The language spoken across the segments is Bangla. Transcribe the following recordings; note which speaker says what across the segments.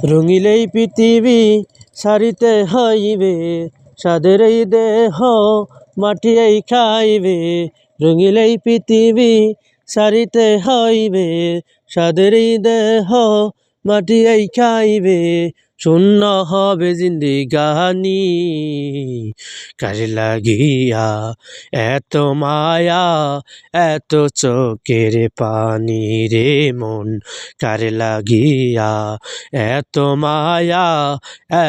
Speaker 1: রঙিলেই পৃথিবী সারিতে হইবে, সাদের এই দেহ মাটিয়াই খাইবে। রঙিলেই পৃথিবী সারিতে হইবে, সাদের এই দেহ মাটিয়াই খাইবে। শূন্য হবে জিন্দিগানি, কাজে লাগিয়া এত মায়া, এত চোখের পানি রে মন, কারে লাগিয়া এত মায়া,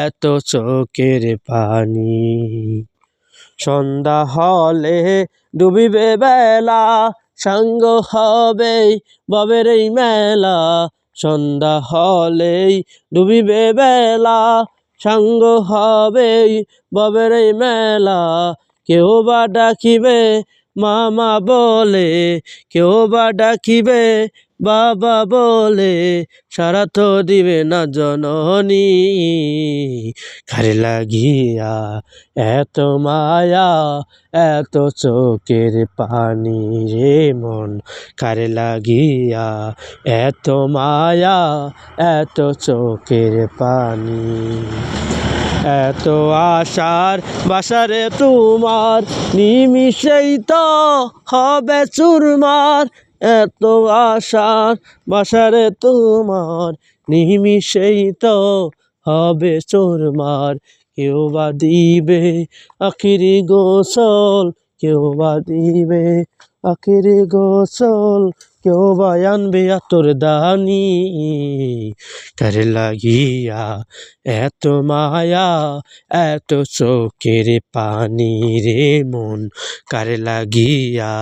Speaker 1: এত চোখের পানি। সন্ধ্যা হলে ডুবিবে বেলা, সাঙ্গ হবে ভবের এই মেলা। সন্ধ্যা হলেই ডুবিবে বেলা, সাঙ্গ হবে ভবের এই মেলা। কেউ বা ডাকিবে মামা বলে, কেউ বা ডাকিবে বাবা বলে, সারা তো দিবে না জননী। কারে লাগিয়া এত মায়া, এত চোখের পানি রে মন, কারে লাগিয়া এত মায়া, এত চোখের পানি। এত আশার বাসারে তোমার, নিমিষেই তো হবে চুরমার। এত আশার বাসারে তোমার, নিমিষেই তো হবে চুরমার। কেউ বা দিবে আখিরি গোসল, কেউ বা দিবে আখিরি গোসল, কেউ বা আনবে আতর দানি। কারে লাগিয়া এত মায়া, এত চোখের পানি রে মন, কারে লাগিয়া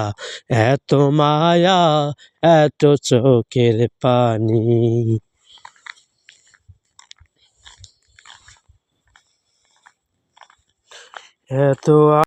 Speaker 1: এত মায়া, এত চোখের পানি। এত